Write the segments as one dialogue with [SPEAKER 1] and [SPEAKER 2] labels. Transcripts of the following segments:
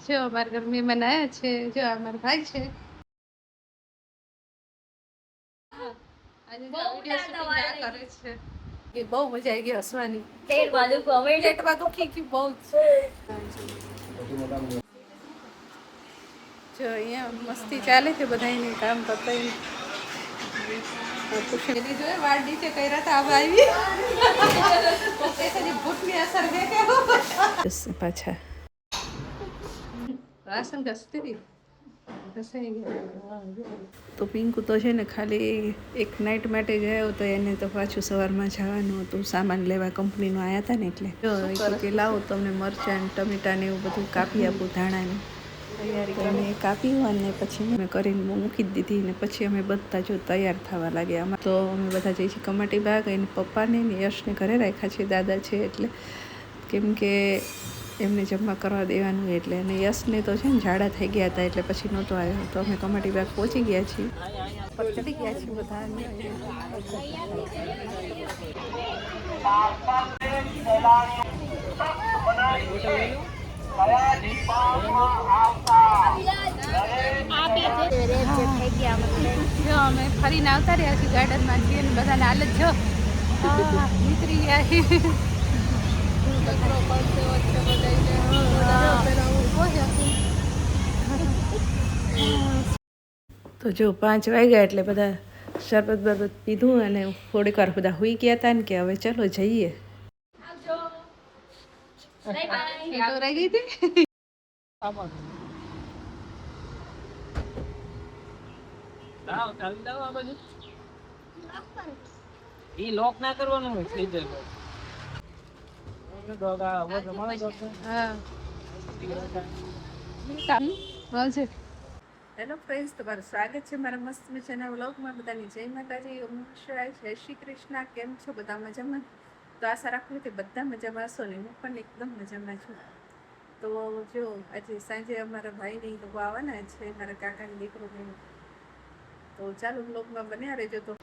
[SPEAKER 1] જો અમારા ઘર મહેમાન આવ્યા છે. જો અમારા ભાઈ છે. આજે વિડિયો શૂટિંગ કરે છે. કે બહુ મજા આવી ગઈ હસવાની. પેટમાં દુખી ગયું બહુ જો અહીંયા મસ્તી ચાલે છે બધાને કામ પતાવી. પૂછેલી જો વાળ નીચે કર્યા હતા આવા આવી ભૂતની અસર હે કે પાછા રાશન ઘસતી તો પિંકુ તો છે ને ખાલી એક નાઇટ માટે ગયો તો એને તો પાછું સવારમાં જવાનું હતું સામાન લેવા કંપનીનું આવ્યા હતા ને એટલે જો કે લાવો તમને મરચાં ટમેટા ને એવું બધું કાપી આપું ધાણાને તૈયારી કરીને કાપ્યું અને પછી મેં કરીને મૂકી જ દીધી ને પછી અમે બધા જો તૈયાર થવા લાગ્યા. તો અમે બધા જઈએ છીએ કમાટી બાગ એને પપ્પાને ને યશને ઘરે રાખ્યા છે દાદા છે એટલે કેમ કે એમને જમવા કરવા દેવાનું એટલે અને યશને તો છે ને ઝાડા થઈ ગયા હતા એટલે પછી નહોતો આવ્યો. તો અમે કમાટી બાગ પહોંચી ગયા છીએ ચડી ગયા છીએ બધા અમે ફરીને આવતા રહ્યા છીએ ગાર્ડનમાં છીએ ને બધાને હાલત જો નીકળી ગયા. તો જો 5 વાગ્યા એટલે બધા શરબત બરબત પીધું અને થોડીક વાર બધા હુઈ ગયા હતા ને કે હવે ચલો જઈએ. રહી ગઈ હતી
[SPEAKER 2] ઈ લોક ના કરવાનું હોય થઈ જાય.
[SPEAKER 1] હેલો ફ્રેન્ડ્સ, તમારું સ્વાગત છે મારા મસ્ત મજાના વ્લોગમાં. બધાની જય માતાજી, ઓમ નમઃ, જય શ્રી કૃષ્ણ. કેમ છો બધા મજામાં? તો આશા રાખું કે બધા મજામાં હશો ને હું પણ એકદમ મજામાં છું. તો જો આજે સાંજે અમારા ભાઈની લોકો આવવાના છે, મારા કાકાની દીકરો. તો ચાલો વ્લોગમાં બન્યા રહેજો. તો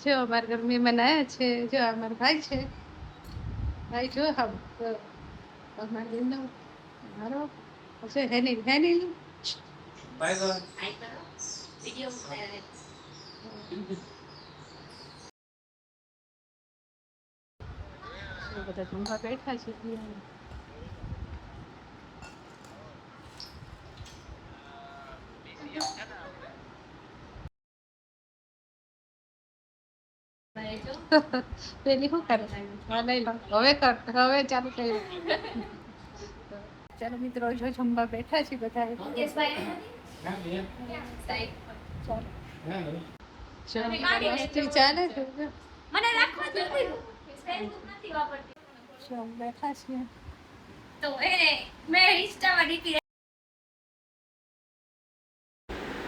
[SPEAKER 1] જો અમારા ઘર મહેમાન આવ્યા છે. જો અમારા ભાઈ છે. ભાઈ જો અમારી મારો પછી હેનિલ બધા જમવા બેઠા છે. પેલી શું કરે હવે ચાલુ કર્યું. ચાલો મિત્રો જો જમવા બેઠા છીએ બધા. મસ્તી ચાલે છે. બેઠા છીએ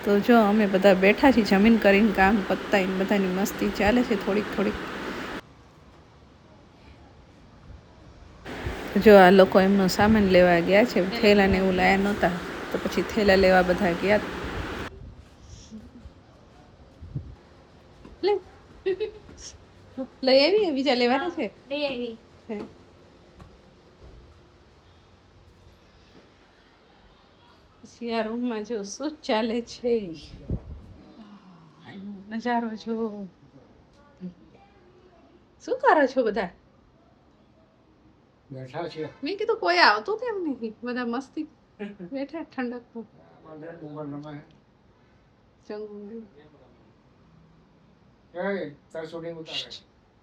[SPEAKER 1] તો જો અમે બધા બેઠા છીએ જમીન કરીને કામ પતાવીને બધાની મસ્તી ચાલે છે થોડીક. જો આ લોકો એમનો સામાન લેવા ગયા છે. થેલા ને એવું લાયા નહોતા તો પછી થેલા લેવા બધા ગયા. લઈ આવી બીજા લેવાના છે. પછી આ રૂમમાં જો શું ચાલે છે નજારો જો. શું કરો છો બધા?
[SPEAKER 2] બેઠા છે.
[SPEAKER 1] મેં કીધું કોઈ આવતું કેમ નહીં? બધા મસ્તી બેઠા ઠંડક.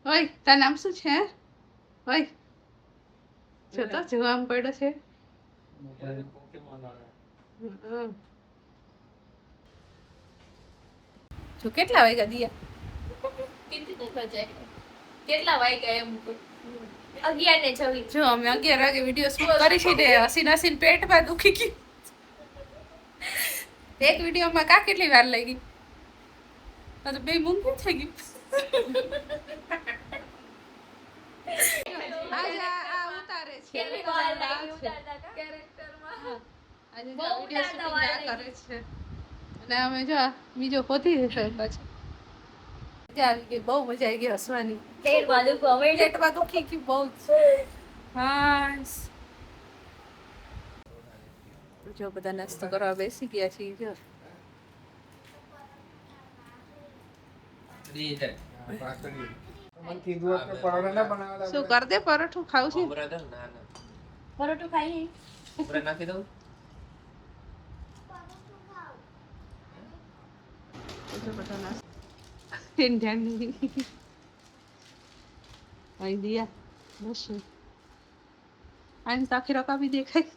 [SPEAKER 1] ઓય તાર નામ શું છે? ઓય જો તો જોવા પડ્યો છે. જો કેટલા વાગ્યા દિયા?
[SPEAKER 3] કેટલા વાગ્યા એમ 11:26.
[SPEAKER 1] જો અમે 11 વાગે વિડીયો શૂટ કરી છે ને હસીને પેટમાં દુખી ગયું. એક વિડીયોમાં કા કેટલી વાર લાગી? તો બે મૂંગું થઈ ગયું. આ ઉતારે છે આજે વિડીયો શૂટિંગ કરે છે અને અમે જો બીજો પોતી છે પછી મજા આવી ગઈ, બહુ મજા આવી ગઈ હસવાની.
[SPEAKER 3] પેટમાં દુખવા માંડ્યું.
[SPEAKER 1] પેટમાં દુખી ગયું બહુ જ. હા જો બધા નાસ્તો કરવા બેસી ગયા છીએ. જો શું કર દે પરોઠું ખાવું છે.
[SPEAKER 3] પરોઠું ખાઈ
[SPEAKER 2] નાખી દઉં.
[SPEAKER 1] જો બધા નાસ્તો ધ્યાન નહીં અહીં દિયા બસ આને તાખી રકાવી દેખાય.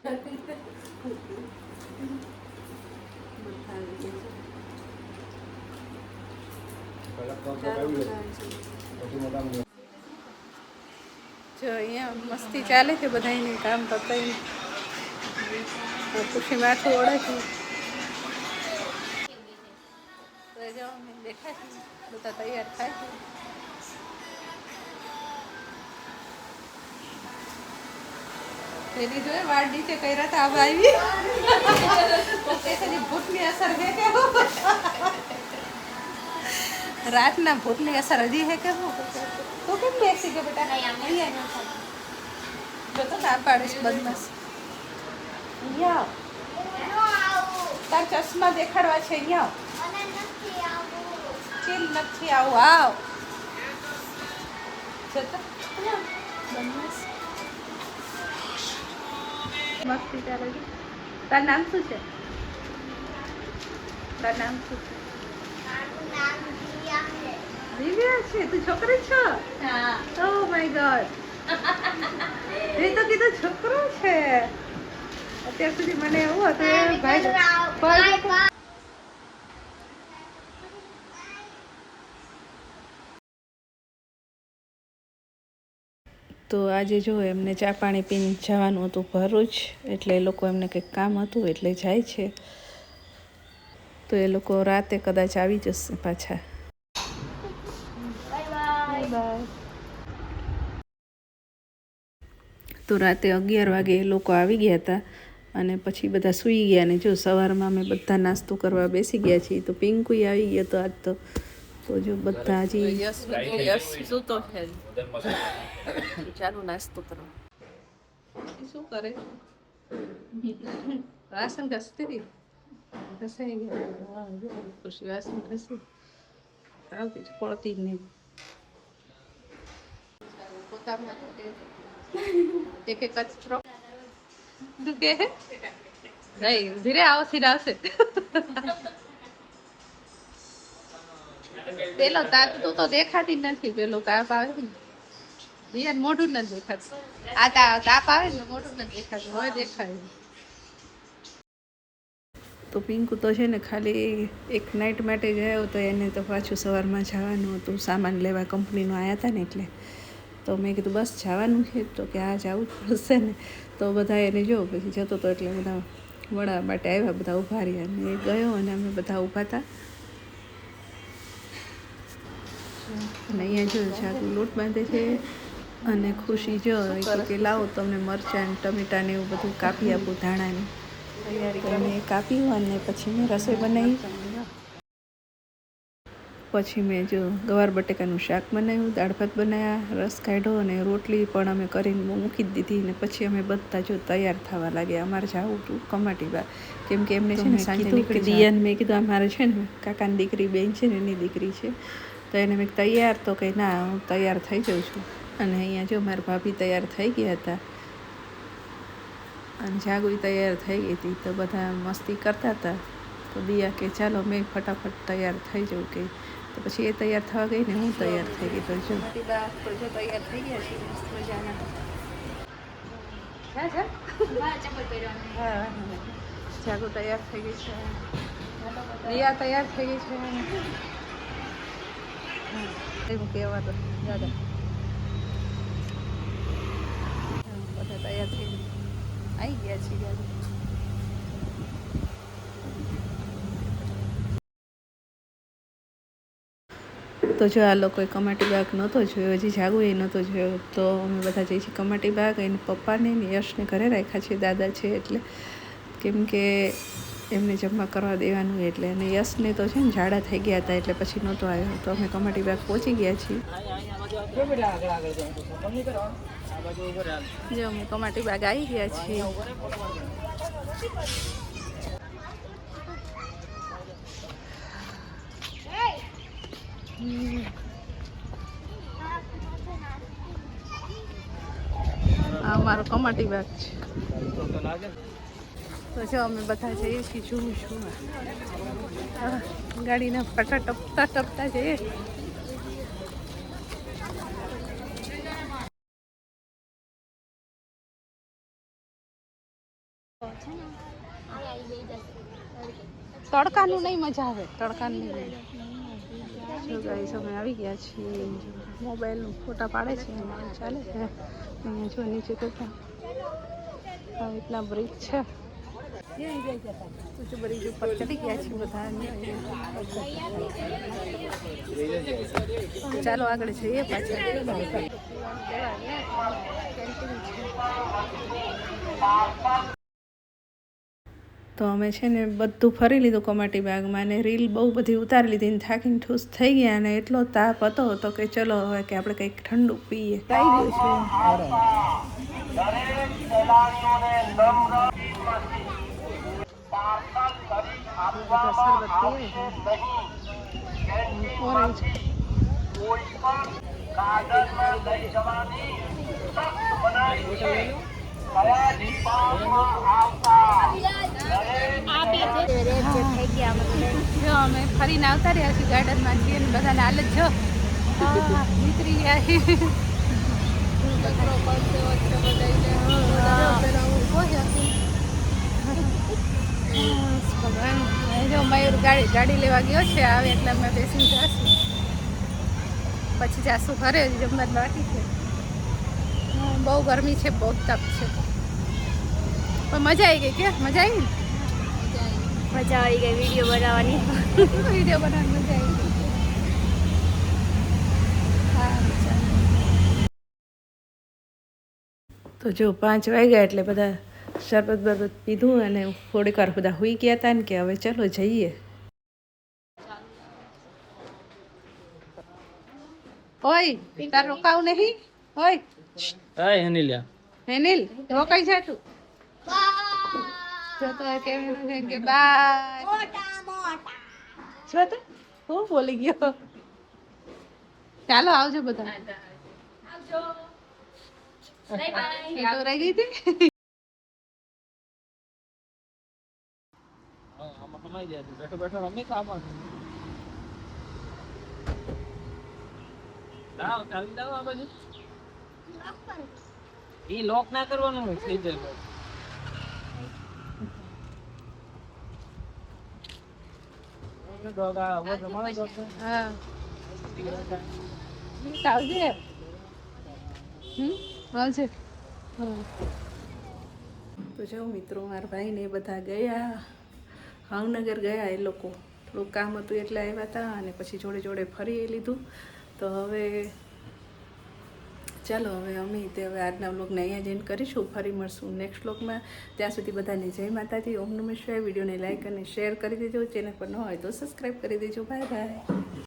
[SPEAKER 1] જો અહીંયા મસ્તી ચાલે છે બધાને કામ પતાવીને. ખુશી માથું ઓળે છે. જો અમે બેઠા છીએ, બધા તૈયાર થાય છે. પેલી જોયે વાળ નીચે કર્યા હતા, આબ આવી એની ભૂતની અસર હે કે રાતના ભૂતની અસર હજી હે કે તો કેમ બેસી ગયો બેટા? અહીંયા જો તો ના પાડે છે બદમાશ. અહીંયા તાર ચશ્મા દેખાડવા છે. અહીંયા ચીલ નથી આવું. આવ જતો બદમાશ. મસ્તી ચાલે છે. તારું નામ શું છે? તારું નામ શું છે? દિવ્યા છે. તું છોકરી છો?
[SPEAKER 3] હા.
[SPEAKER 1] Oh my God. એ તો કીધું છોકરો છે. અત્યાર સુધી મને એવું હતું એ ભાઈ તો આજે જો એમને ચા પાણી પીને જવાનું હતું ભરૂચ, એટલે એ લોકો એમને કંઈક કામ હતું એટલે જાય છે. તો એ લોકો રાતે કદાચ આવી જશે પાછા. તો રાતે 11 વાગે એ લોકો આવી ગયા હતા અને પછી બધા સૂઈ ગયા. ને જો સવારમાં અમે બધા નાસ્તો કરવા બેસી ગયા છીએ. તો પિંકુય આવી ગયો તો આજ તો જો બધા હજી યસ સૂતો છે. ચાલુ નાસ્તો કરો. શું કરે? વાસણ ઘસતી હતી. ઘસાઈ ગયા. ખુશી વાસણ ઘસી આવતી પડતી જ નહીં. એક કચરો તું કે નહીં ધીરે આવશે આવશે. પેલો તાપ તું તો દેખાતી નથી. પેલો તાપ આવે ને દિયાને મોઢું નથી દેખાતું. આ તાપ આવે ને મોઢું નથી દેખાતું. હવે દેખાય. તો પિંકુ તો છે ને ખાલી એક નાઇટ માટે જ આવ્યો તો એને તો પાછું સવારમાં જવાનું હતું સામાન લેવા. કંપનીનું આવ્યા હતા ને એટલે. તો મેં કીધું બસ જવાનું છે તો કે આ જવું પડશે ને. તો બધા એને જો પછી જતો હતો એટલે બધા વડા માટે આવ્યા, બધા ઊભા રહ્યા. અને એ ગયો અને અમે બધા ઊભા હતા. અને અહીંયા જો જાગુ લોટ બાંધે છે અને ખુશી જો કે લાવો તમને મરચાં ટમેટાને એવું બધું કાપી આપું. ધાણાની તૈયારી મેં કાપ્યું અને પછી મેં રસોઈ બનાવી. પછી મેં જો ગવાર બટેકાનું શાક બનાવ્યું, દાળ ભાત બનાવ્યા, રસ કાઢ્યો અને રોટલી પણ અમે કરીને મૂકી જ દીધી. ને પછી અમે બધા જો તૈયાર થવા લાગ્યા. અમારે જવું હતું કમાટીબા, કેમ કે એમને છે ને સાંજે નીકળી દિયાને મેં કીધું અમારે છે ને કાકાની દીકરી બેન છે ને એની દીકરી છે. તો એને મેં તૈયાર તો કંઈ ના હું તૈયાર થઈ જાઉં છું. અને અહીંયા જો મારા ભાભી તૈયાર થઈ ગયા હતા અને જાગુઈ તૈયાર થઈ ગઈ હતી. તો બધા મસ્તી કરતા હતા. તો દિયા કે ચાલો મેં ફટાફટ તૈયાર થઈ જાઉં કે. તો પછી એ તૈયાર થવા ગઈ ને હું તૈયાર થઈ ગઈ. તો જો તૈયાર થઈ ગયા છે મજાના. હા જાગુ તૈયાર થઈ ગઈ છે. દિયા તૈયાર થઈ ગઈ છે. એવું કહેવા તો દાદા બધા તૈયાર થઈ આવી ગયા છીએ દાદા. તો જો આ લોકોએ કમાટી બાગ નહોતો જોયો, હજી જાગું એ નહોતો જોયો. તો અમે બધા જઈએ છીએ કમાટી બાગ. એને પપ્પાને ને યશને ઘરે રાખ્યા છે, દાદા છે એટલે. કેમ કે એમને જમવા કરવા દેવાનું એટલે. અને યશને તો છે ને ઝાડા થઈ ગયા હતા એટલે પછી નહોતો આવ્યો. તો અમે કમાટી બાગ પહોંચી ગયા છીએ. જો અમે કમાટી બાગ આવી ગયા છીએ. આ અમારો કમાટી બાગ છે. તો જો અમે બધા જઈએ છીએ જોઉં છું ગાડીના પટા ટપતા ટપતા જઈએ. તડકાનું નહીં મજા આવે, તડકાનું નહીં. જો ગાઈસ અમે આવી ગયા છીએ. મોબાઈલ ફોટા પાડે છે ચાલે છે. અહીંયા જો નીચે કરતા એટલા બ્રિજ છે. બ્રિજ ઉપર ચડી ગયા છીએ બધા. ચાલો આગળ જઈએ પાછા. તો અમે છે ને બધું ફરી લીધું કમાટી બાગમાં ને રીલ બહુ બધી ઉતારી લીધી ને થાકીને ઠૂસ થઈ ગયા. અને એટલો તાપ હતો તો કે ચલો હવે કે આપણે કંઈક ઠંડુ પીએ. આવી ગયું જો અમે ફરીને આવતા રહ્યા છીએ ગાર્ડનમાં છીએ ને બધાને હાલત જો નીકળી ગયા. જો મયુર ગાડી લેવા ગયો છે. આવે એટલે અમે બેસીને જઈશું. પછી જાશું ઘરે. જમવા બાકી છે. બહુ ગરમી છે, બહુ તપ છે. પણ મજા આવી ગઈ કે મજા આવી ને?
[SPEAKER 3] મજા આવી ગઈ વિડીયો બનાવવાની.
[SPEAKER 1] વિડીયો બનાવવાની મજા આવી ગઈ. હા તો જો 5 વાગ્યા એટલે બધા શરબત બરબત પીધું અને થોડીક વાર બધા સૂઈ ગયા હતા ને કે હવે ચલો જઈએ. ઓય તાર રોકાવ નહીં. ઓય હેનિલ રોકાઈ જા તું. જો તો કેમેરો કે બાય જો તો હું બોલી ગયો. ચાલો આવજો બધા.
[SPEAKER 3] આવજો. Bye bye.
[SPEAKER 1] તો રહી ગઈ હતી.
[SPEAKER 2] બેઠો બેઠો રમી આમાં દાવ ચાલી દાવ આ બાજુ. ઈ લોક ના કરવાનું હોય સ્લીપર પર. દોગા વો જમાનો દોગા.
[SPEAKER 1] હા આવજે. આવજે. તો જો મિત્રો મારા ભાઈને બધા ગયા ભાવનગર ગયા. એ લોકો થોડું કામ હતું એટલે આવ્યા હતા અને પછી જોડે જોડે ફરી લીધું. તો હવે ચાલો હવે અમે તે હવે આજના વ્લોગને અહીંયા જ એન્ડ કરીશું. ફરી મળશું નેક્સ્ટ વ્લોગમાં. ત્યાં સુધી બધાને જય માતાજી. ઓમ નમઃ શિવાય. વિડીયોને લાઈક અને શેર કરી દેજો. ચેનલ પર ન હોય તો સબસ્ક્રાઈબ કરી દેજો. Bye bye.